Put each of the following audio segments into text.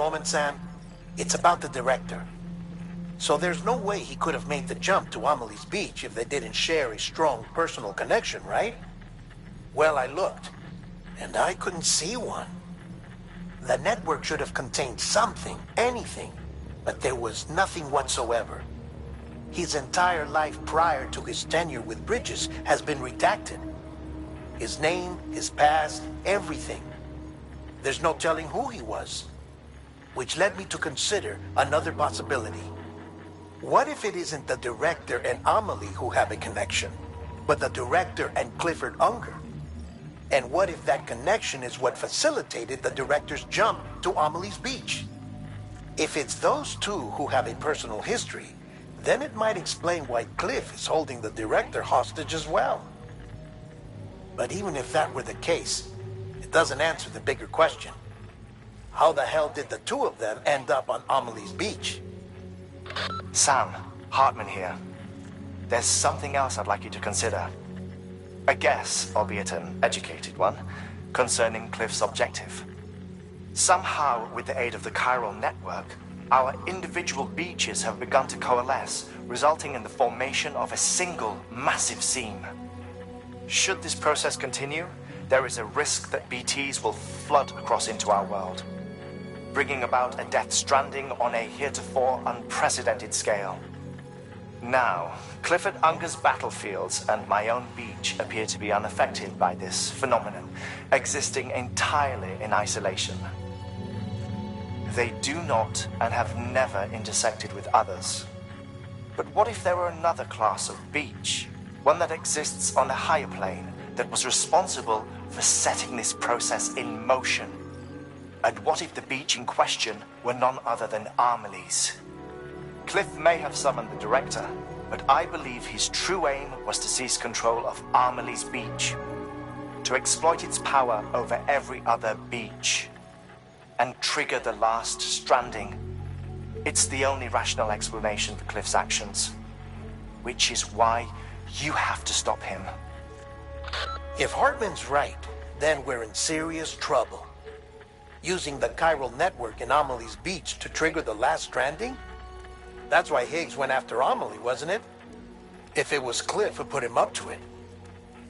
moment, Sam? It's about the director. So there's no way he could have made the jump to Amelie's Beach if they didn't share a strong personal connection, right? Well, I looked, and I couldn't see one. The network should have contained something, anything, but there was nothing whatsoever. His entire life prior to his tenure with Bridges has been redacted. His name, his past, everything. There's no telling who he was. Which led me to consider another possibility. What if it isn't the director and Amelie who have a connection, but the director and Clifford Unger? And what if that connection is what facilitated the director's jump to Amelie's Beach? If it's those two who have a personal history, then it might explain why Cliff is holding the director hostage as well. But even if that were the case, it doesn't answer the bigger question. How the hell did the two of them end up on Amelie's Beach? Sam, Hartman here. There's something else I'd like you to consider. A guess, albeit an educated one, concerning Cliff's objective. Somehow, with the aid of the chiral network, our individual beaches have begun to coalesce, resulting in the formation of a single massive seam. Should this process continue, there is a risk that BTs will flood across into our world, bringing about a death stranding on a heretofore unprecedented scale. Now, Clifford Unger's battlefields and my own beach appear to be unaffected by this phenomenon, existing entirely in isolation. They do not and have never intersected with others. But what if there were another class of beach, one that exists on a higher plane, that was responsible for setting this process in motion? And what if the beach in question were none other than Amelie's? Cliff may have summoned the director, but I believe his true aim was to seize control of Amelie's Beach, to exploit its power over every other beach, and trigger the last stranding. It's the only rational explanation for Cliff's actions, which is why you have to stop him. If Hartman's right, then we're in serious trouble. Using the chiral network in Amelie's Beach to trigger the last stranding? That's why Higgs went after Amelie, wasn't it? If it was Cliff who put him up to it.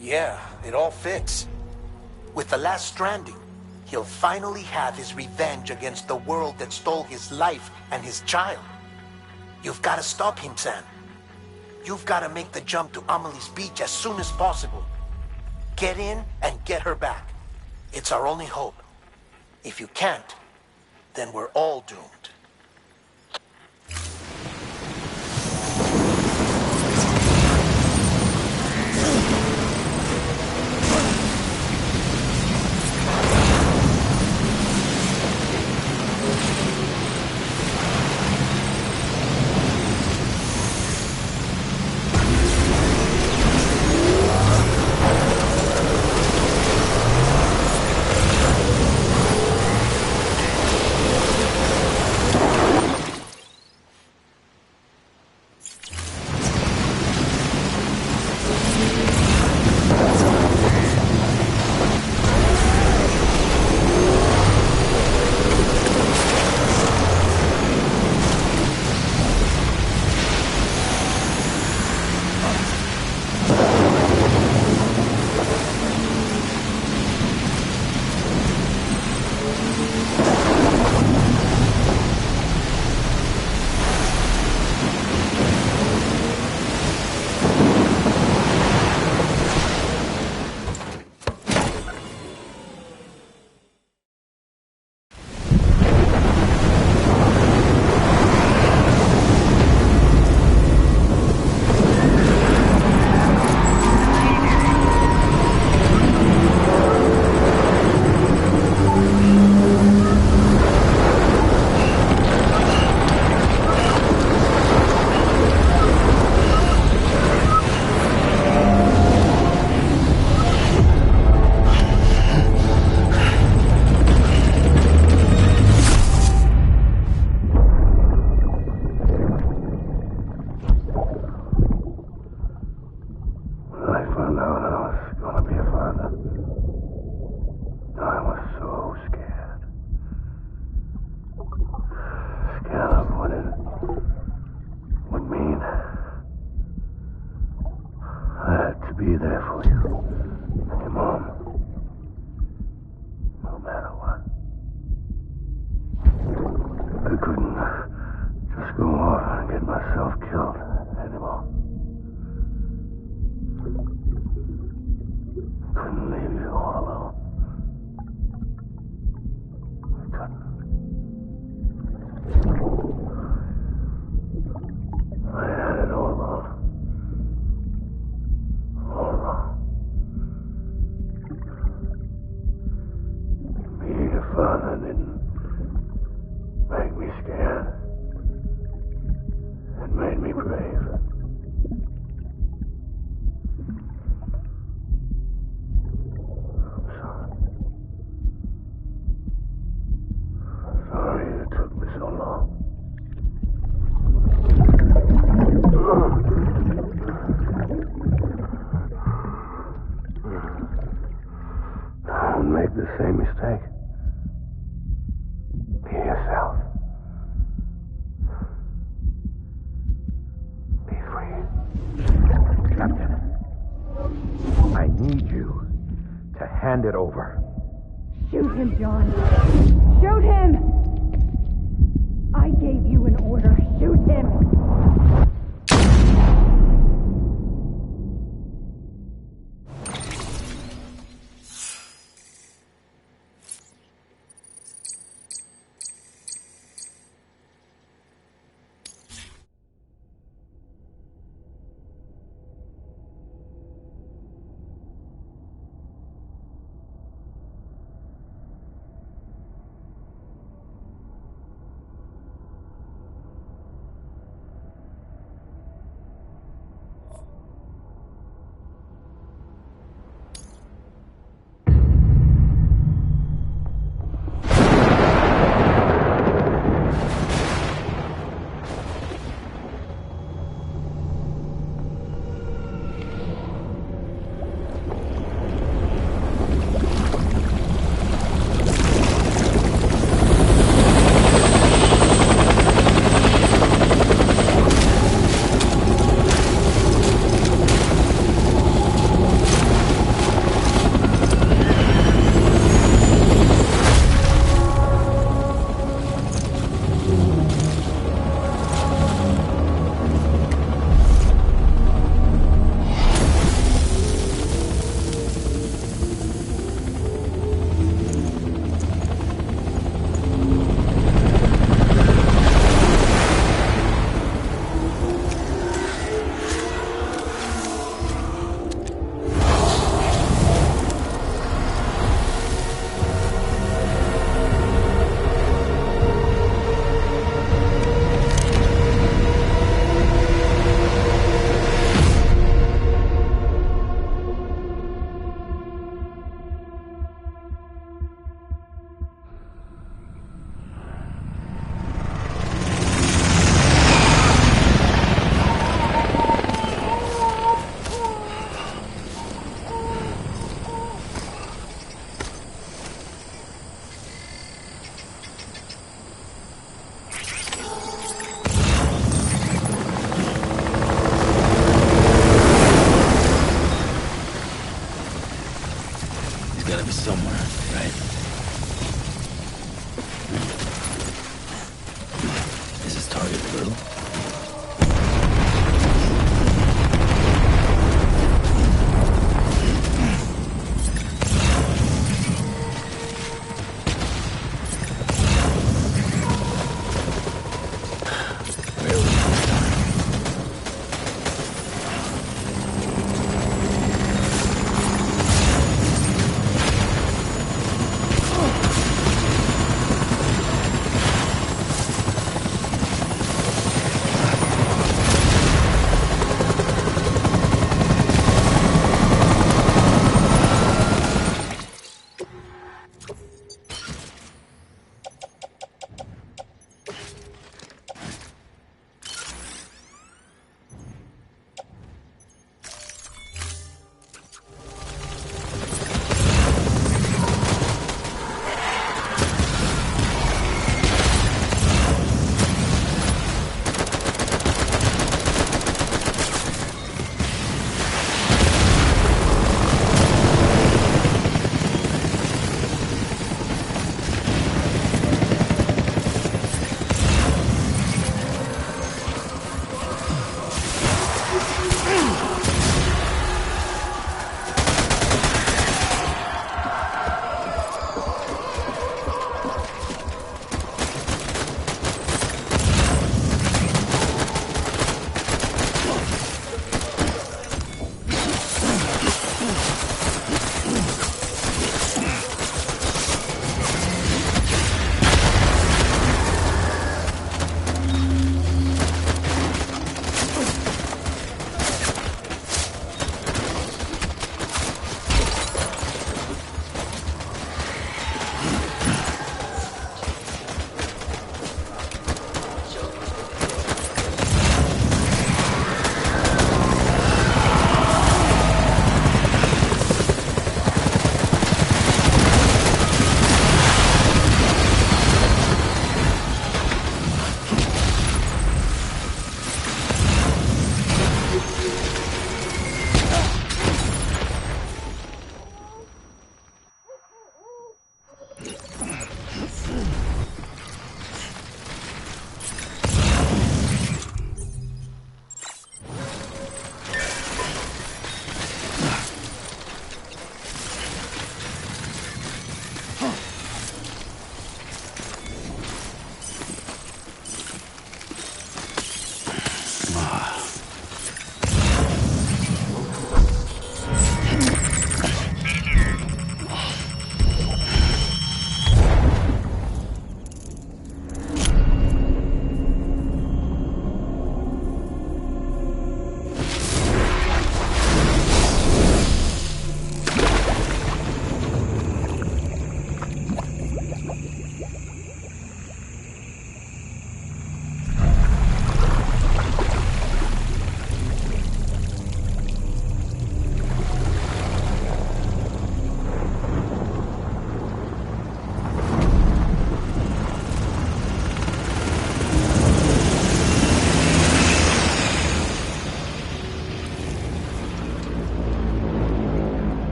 Yeah, it all fits. With the last stranding, he'll finally have his revenge against the world that stole his life and his child. You've got to stop him, Sam. You've got to make the jump to Amelie's Beach as soon as possible. Get in and get her back. It's our only hope. If you can't, then we're all doomed. Don't make the same mistake. Be yourself. Be free. Captain, I need you to hand it over. Shoot him, John. Shoot him! I gave you an order. Shoot him!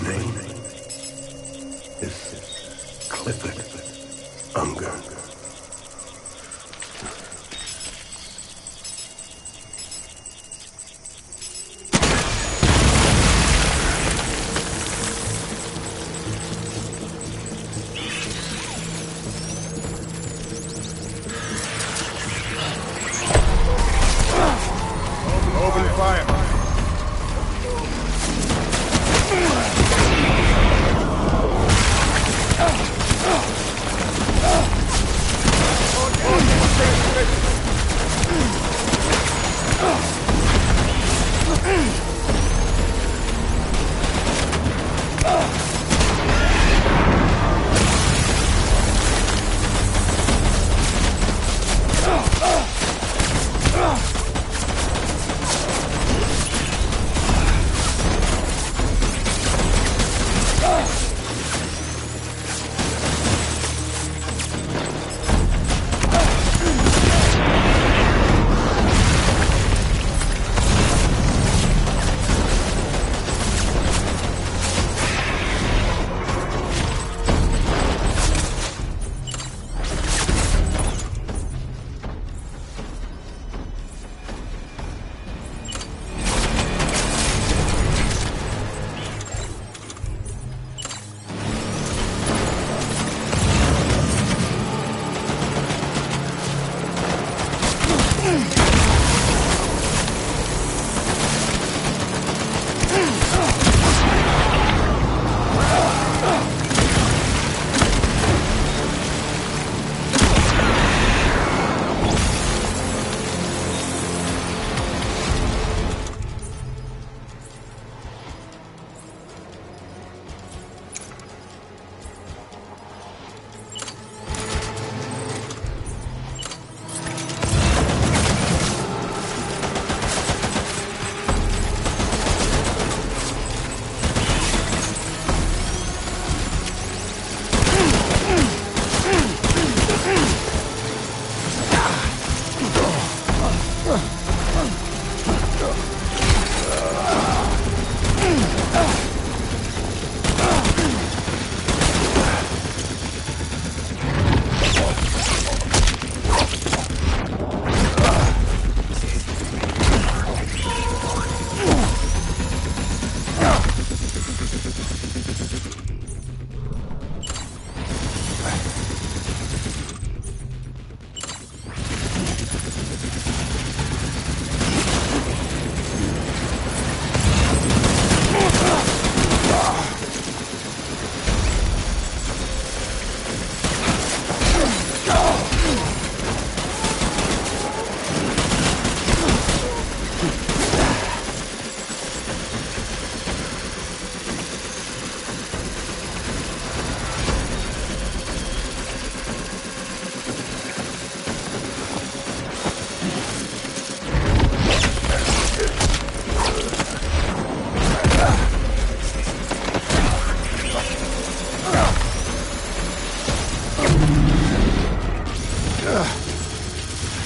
name is Clifford Unger. Open fire.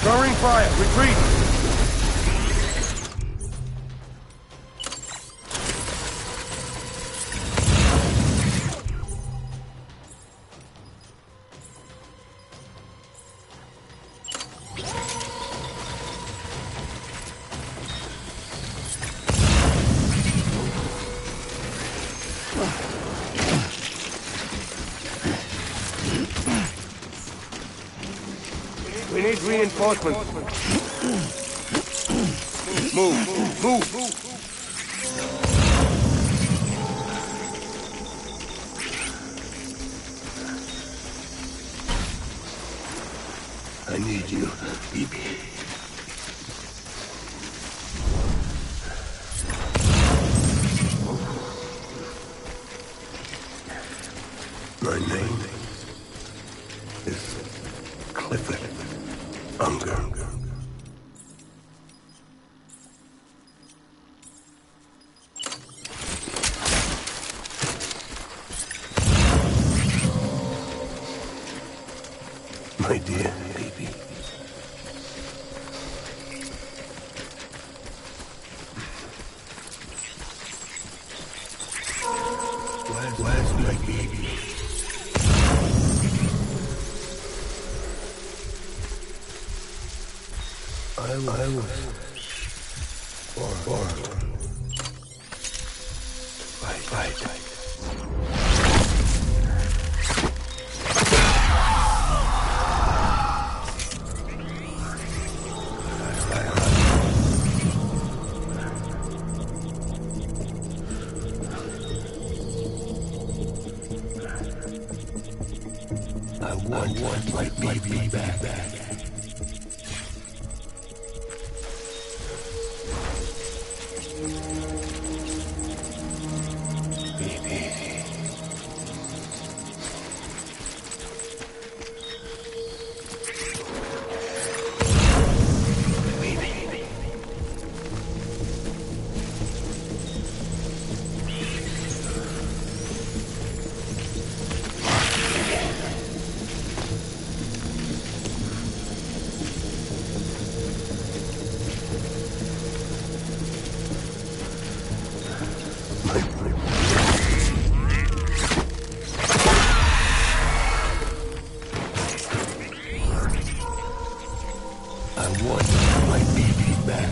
Throwing fire. Retreat. We need reinforcements. Move. I need you, Bibi. My name is Clifford Unger. My dear baby. born to fight. I want my baby back.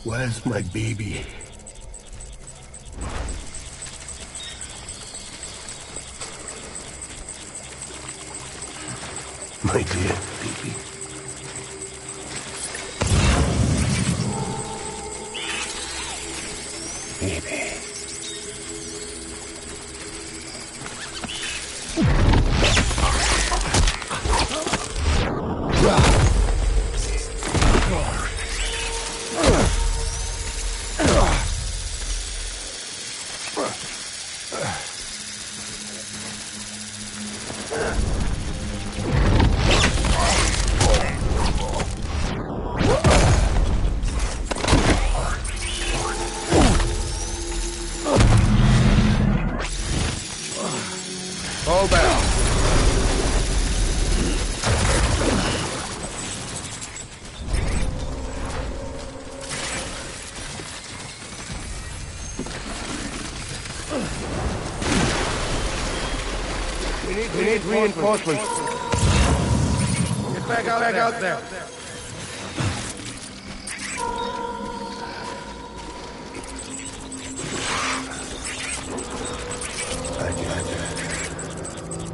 Where's my baby? My dear baby. Baby. Hold back. We need reinforcements. Get back out there.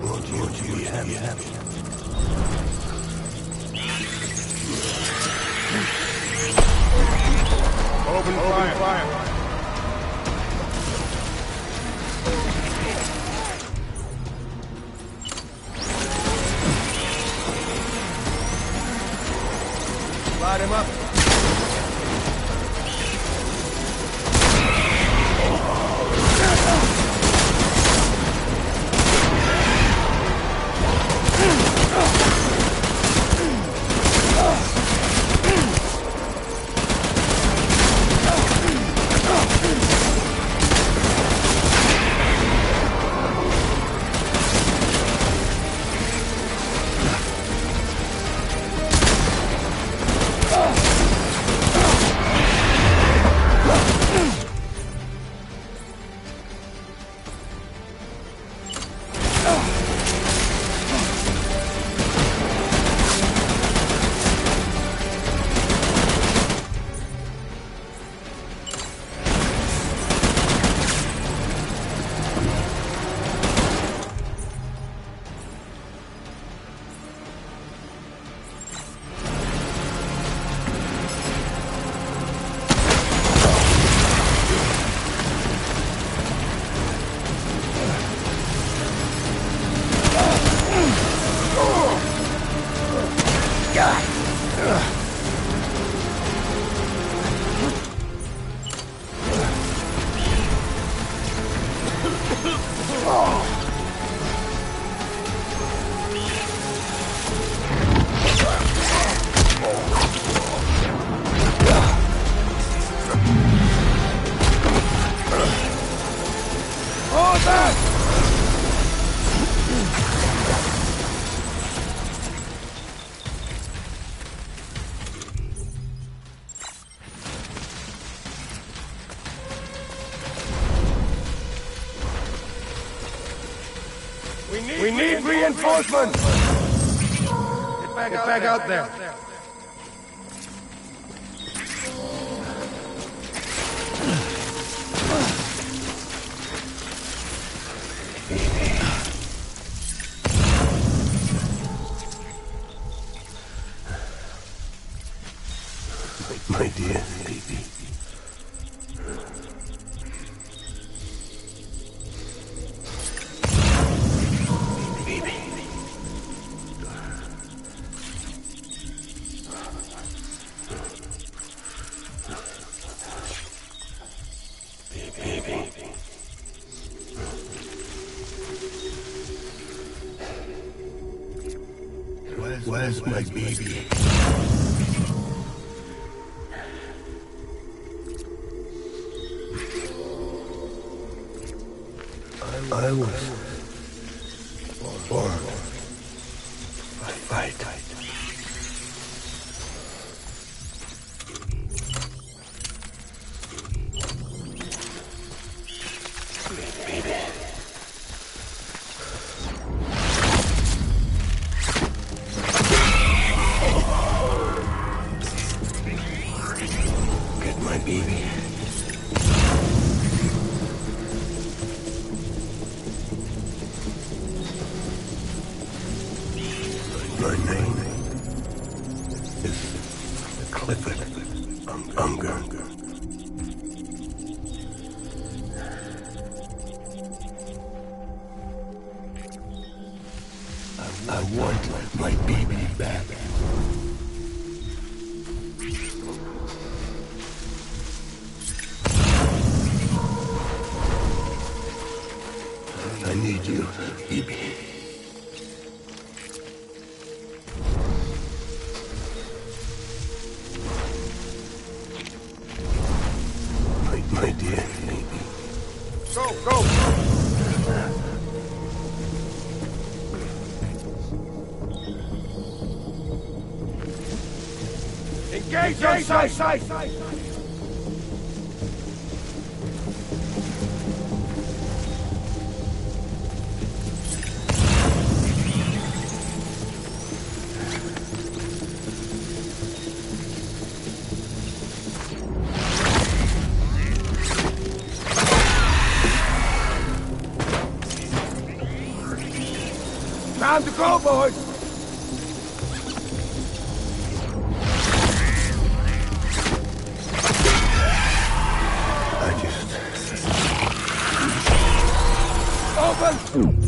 Won't you be happy? Open fire. Light him up. We need reinforcements! Get back out there. My dear baby. Baby. Baby. Where's my baby? I was born to fight. Baby. Get my baby. My name is Clifford Unger. I want my baby back. I need you, baby. My dear baby. Go! Engage on sight! Time to go, boys! Open!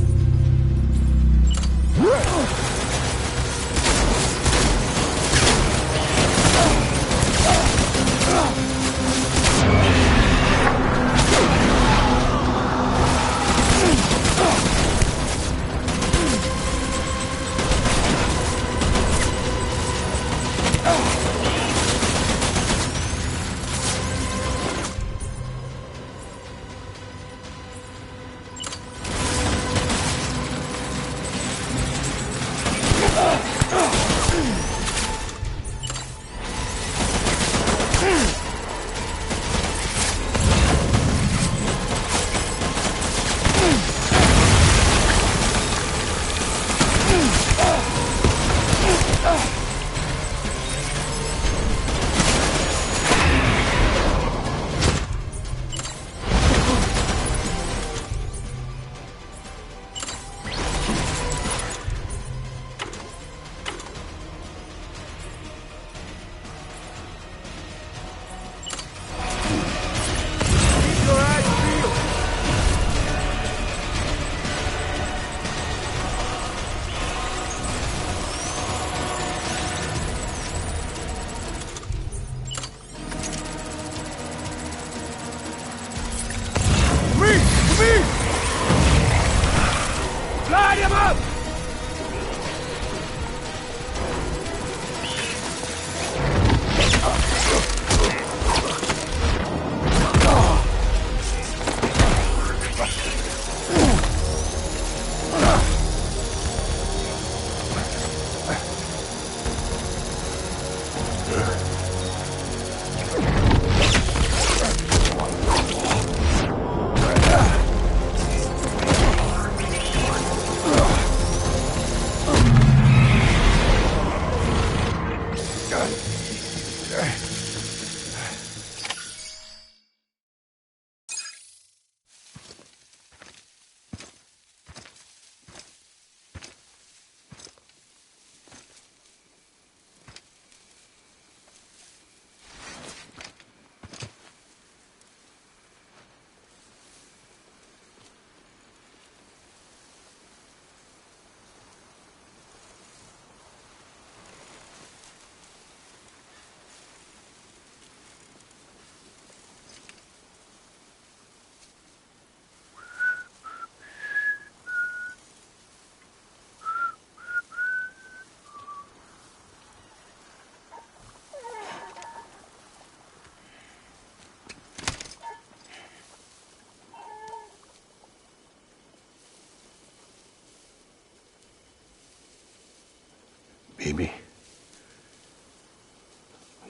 baby.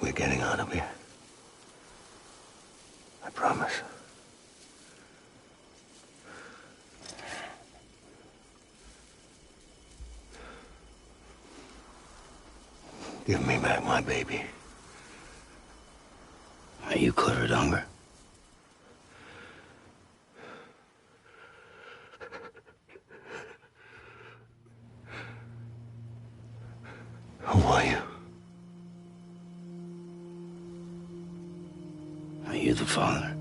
We're getting out of here. I promise. Give me back my baby. Are you cleared, Unger? Who are you? Are you the father?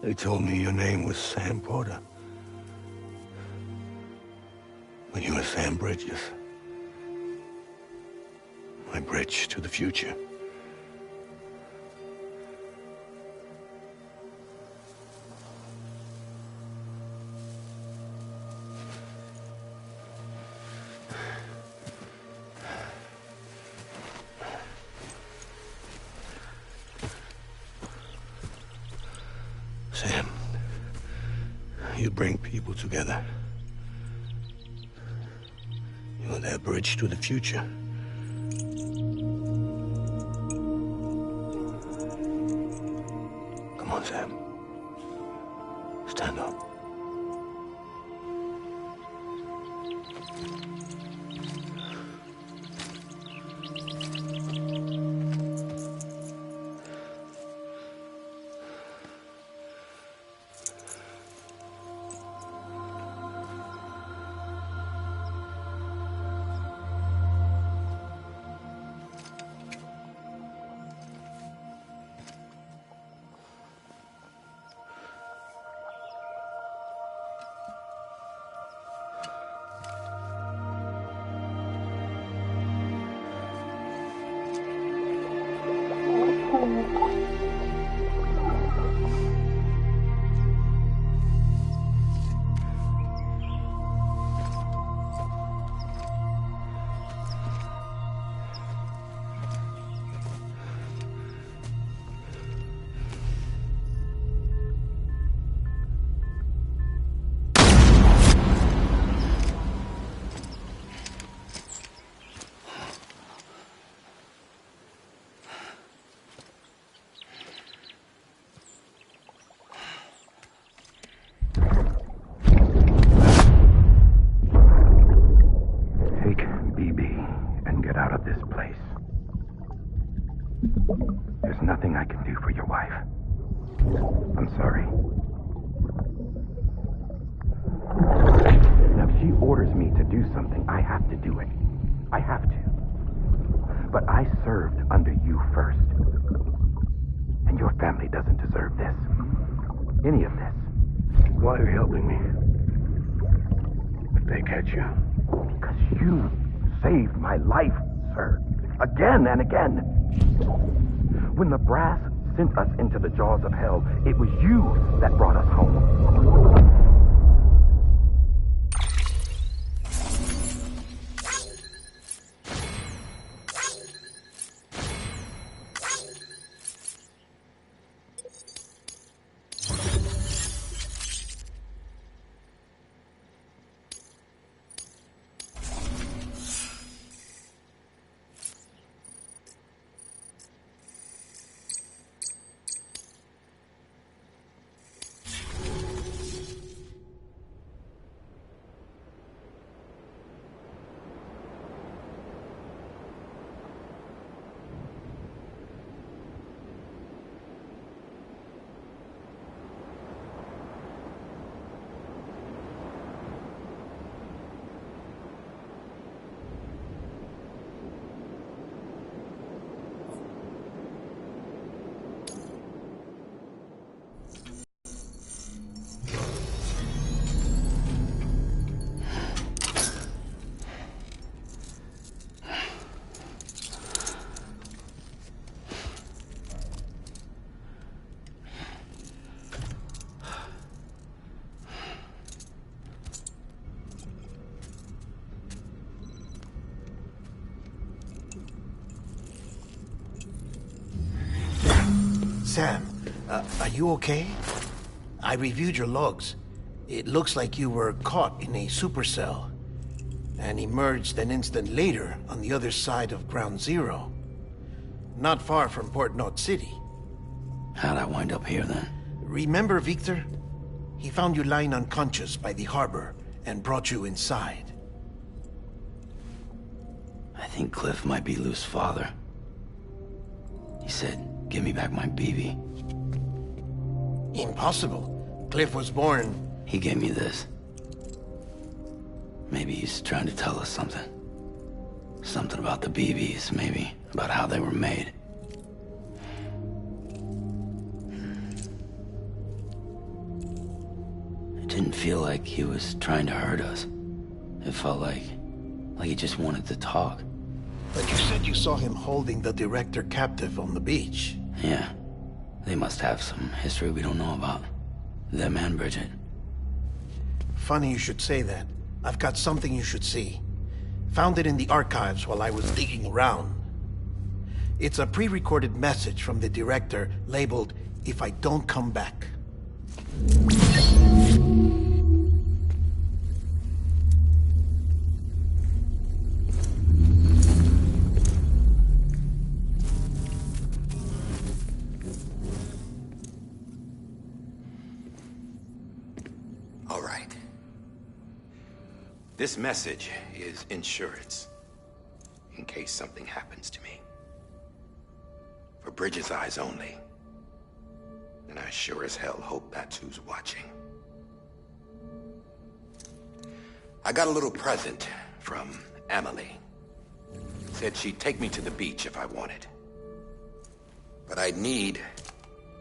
They told me your name was Sam Porter. But you were Sam Bridges. My bridge to the future. Sam, you bring people together. You're their bridge to the future. Come on, Sam. Stand up. There's nothing I can do for your wife. I'm sorry. Now, if she orders me to do something, I have to do it. I have to. But I served under you first. And your family doesn't deserve this. Any of this. Why are you helping me? If they catch you. Because you saved my life, sir. Again and again. When the brass sent us into the jaws of hell, it was you that brought us home. Sam, are you okay? I reviewed your logs. It looks like you were caught in a supercell and emerged an instant later on the other side of Ground Zero. Not far from Port Knot City. How'd I wind up here then? Remember Victor? He found you lying unconscious by the harbor and brought you inside. I think Cliff might be Lou's father. He said, give me back my BB. Impossible. Cliff was born... He gave me this. Maybe he's trying to tell us something. Something about the BBs, maybe. About how they were made. It didn't feel like he was trying to hurt us. It felt like he just wanted to talk. But you said you saw him holding the director captive on the beach. Yeah. They must have some history we don't know about. Them and Bridget. Funny you should say that. I've got something you should see. Found it in the archives while I was digging around. It's a pre-recorded message from the director labeled, "If I don't come back." All right. This message is insurance, in case something happens to me. For Bridget's eyes only. And I sure as hell hope that's who's watching. I got a little present from Emily. Said she'd take me to the beach if I wanted. But I'd need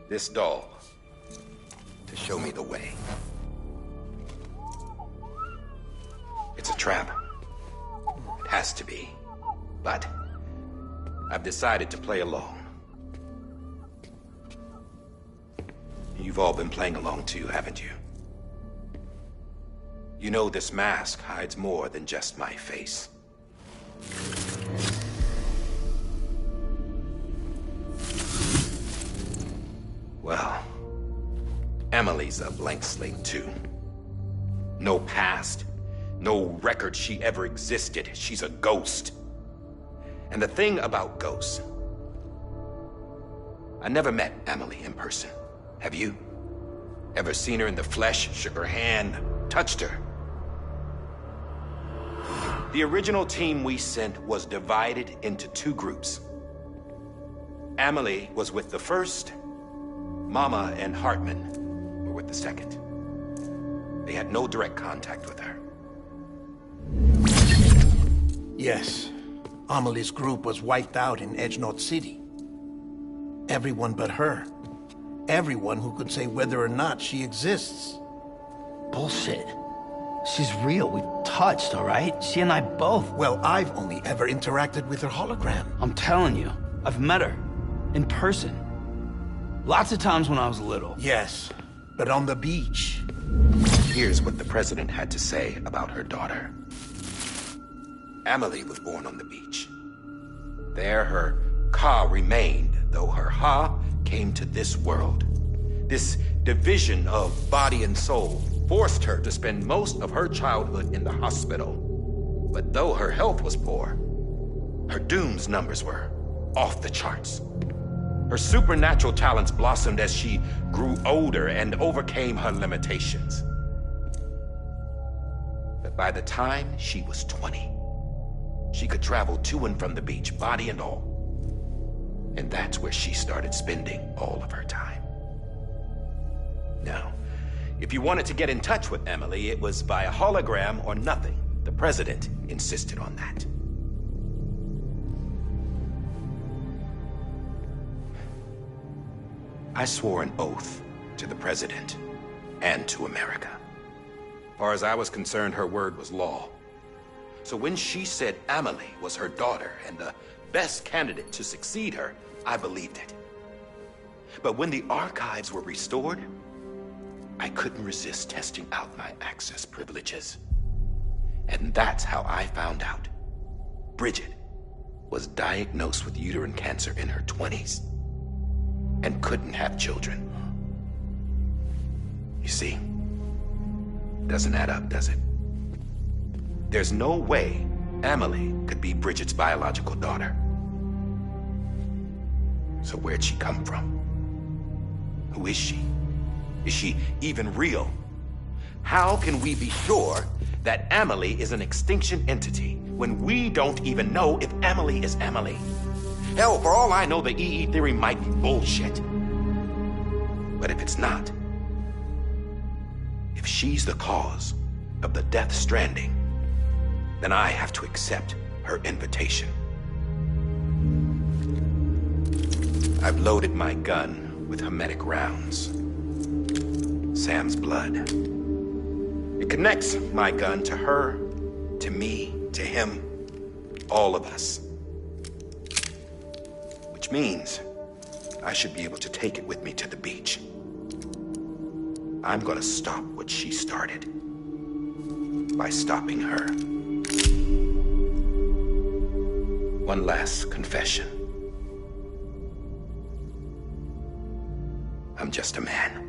this doll to show me the way. It's a trap. It has to be. But I've decided to play along. You've all been playing along too, haven't you? You know this mask hides more than just my face. Well, Emily's a blank slate too. No past. No record she ever existed. She's a ghost. And the thing about ghosts... I never met Emily in person. Have you? Ever seen her in the flesh, shook her hand, touched her? The original team we sent was divided into two groups. Emily was with the first. Mama and Hartman were with the second. They had no direct contact with her. Yes. Amelie's group was wiped out in Edge Knot City. Everyone but her. Everyone who could say whether or not she exists. Bullshit. She's real. We've touched, all right? She and I both. Well, I've only ever interacted with her hologram. I'm telling you, I've met her. In person. Lots of times when I was little. Yes, but on the beach. Here's what the president had to say about her daughter. Emily was born on the beach. There her Ka remained, though her Ha came to this world. This division of body and soul forced her to spend most of her childhood in the hospital. But though her health was poor, her Doom's numbers were off the charts. Her supernatural talents blossomed as she grew older and overcame her limitations. But by the time she was 20, she could travel to and from the beach, body and all. And that's where she started spending all of her time. Now, if you wanted to get in touch with Emily, it was by a hologram or nothing. The president insisted on that. I swore an oath to the president and to America. As far as I was concerned, her word was law. So when she said Emily was her daughter and the best candidate to succeed her, I believed it. But when the archives were restored, I couldn't resist testing out my access privileges. And that's how I found out Bridget was diagnosed with uterine cancer in her 20s. and couldn't have children. You see, doesn't add up, does it? There's no way Amelie could be Bridget's biological daughter. So where'd she come from? Who is she? Is she even real? How can we be sure that Amelie is an extinction entity when we don't even know if Amelie is Amelie? Hell, for all I know, the EE theory might be bullshit. But if it's not, if she's the cause of the Death Stranding, then I have to accept her invitation. I've loaded my gun with hermetic rounds. Sam's blood. It connects my gun to her, to me, to him, all of us. Which means I should be able to take it with me to the beach. I'm gonna stop what she started by stopping her. One last confession. I'm just a man.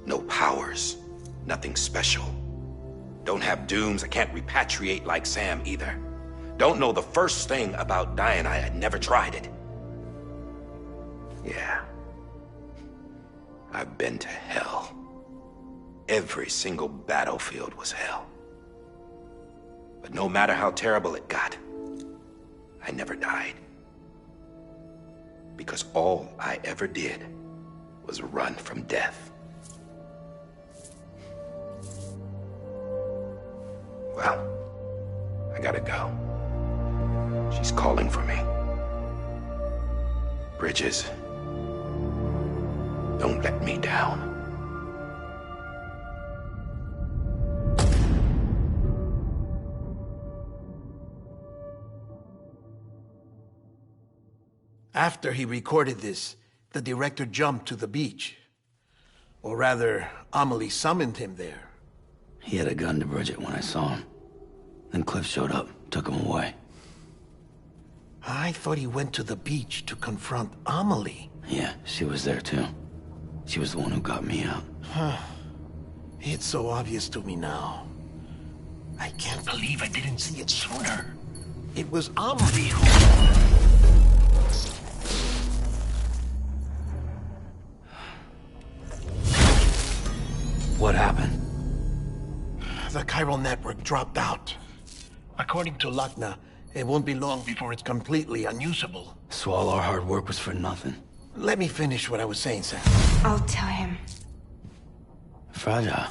No powers, nothing special. Don't have dooms, I can't repatriate like Sam either. Don't know the first thing about dying, I had never tried it. Yeah. I've been to hell. Every single battlefield was hell. But no matter how terrible it got, I never died. Because all I ever did was run from death. Well, I gotta go. She's calling for me. Bridges, don't let me down. After he recorded this, the director jumped to the beach. Or rather, Amelie summoned him there. He had a gun to Bridget when I saw him. Then Cliff showed up, took him away. I thought he went to the beach to confront Amelie. Yeah, she was there too. She was the one who got me out. It's so obvious to me now. I can't believe I didn't see it sooner. It was Amelie who... What happened? The chiral network dropped out. According to Lachna, it won't be long before it's completely unusable. So all our hard work was for nothing. Let me finish what I was saying, Sam. I'll tell him. Fragile.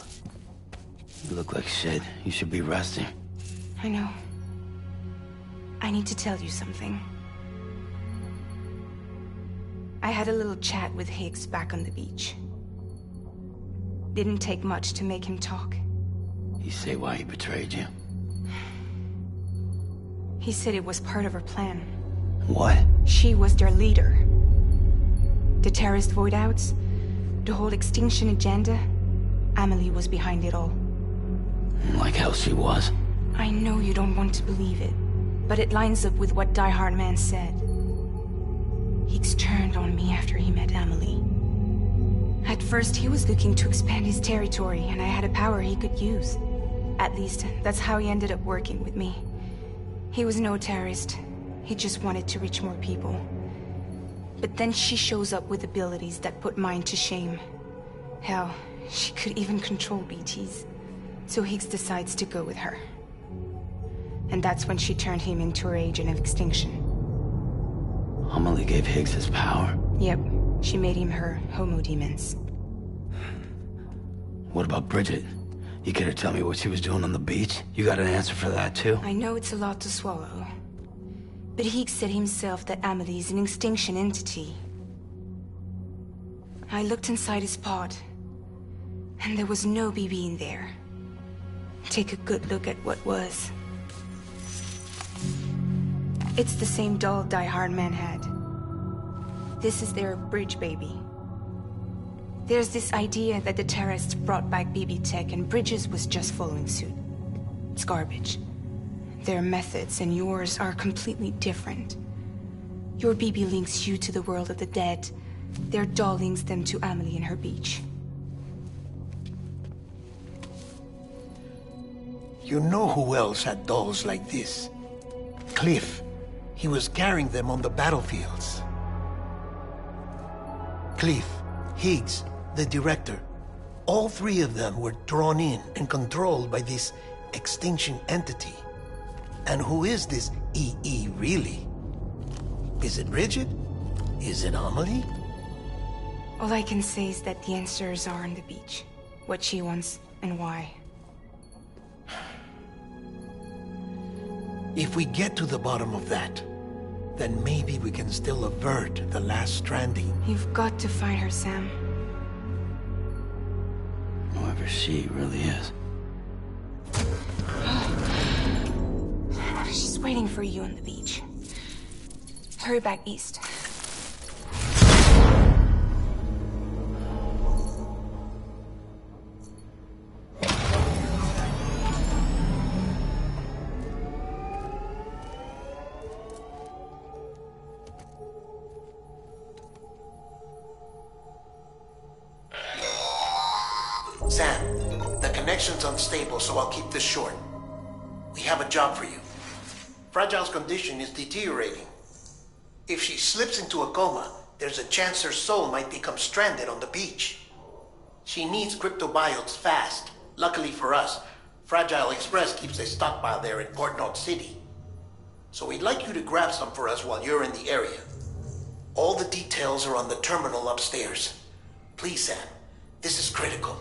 You look like shit. You should be resting. I know. I need to tell you something. I had a little chat with Higgs back on the beach. Didn't take much to make him talk. You say why he betrayed you? He said it was part of her plan. What? She was their leader. The terrorist void-outs, the whole extinction agenda, Amelie was behind it all. Like hell she was. I know you don't want to believe it, but it lines up with what Die Hard Man said. Higgs turned on me after he met Amelie. At first, he was looking to expand his territory, and I had a power he could use. At least, that's how he ended up working with me. He was no terrorist. He just wanted to reach more people. But then she shows up with abilities that put mine to shame. Hell, she could even control BTs. So Higgs decides to go with her. And that's when she turned him into her agent of extinction. Amelie gave Higgs his power? Yep. She made him her homo demons. What about Bridget? You care to tell me what she was doing on the beach? You got an answer for that too? I know it's a lot to swallow. But Higgs said himself that Amelie is an extinction entity. I looked inside his pod, and there was no BB in there. Take a good look at what was. It's the same doll Die Hard Man had. This is their bridge baby. There's this idea that the terrorists brought back BB tech and Bridges was just following suit. It's garbage. Their methods and yours are completely different. Your BB links you to the world of the dead, Their doll links them to Amelie and her beach. You know who else had dolls like this? Cliff. He was carrying them on the battlefields. Cliff, Higgs, the director. All three of them were drawn in and controlled by this extinction entity. And who is this EE really? Is it Bridget? Is it Amelie? All I can say is that the answers are on the beach. What she wants and why. If we get to the bottom of that, then maybe we can still avert the last stranding. You've got to find her, Sam. Whoever she really is. She's waiting for you on the beach. Hurry back east. Sam, the connection's unstable, so I'll keep this short. We have a job for you. Fragile's condition is deteriorating. If she slips into a coma, there's a chance her soul might become stranded on the beach. She needs cryptobiotes fast. Luckily for us, Fragile Express keeps a stockpile there in Port North City. So we'd like you to grab some for us while you're in the area. All the details are on the terminal upstairs. Please, Sam, this is critical.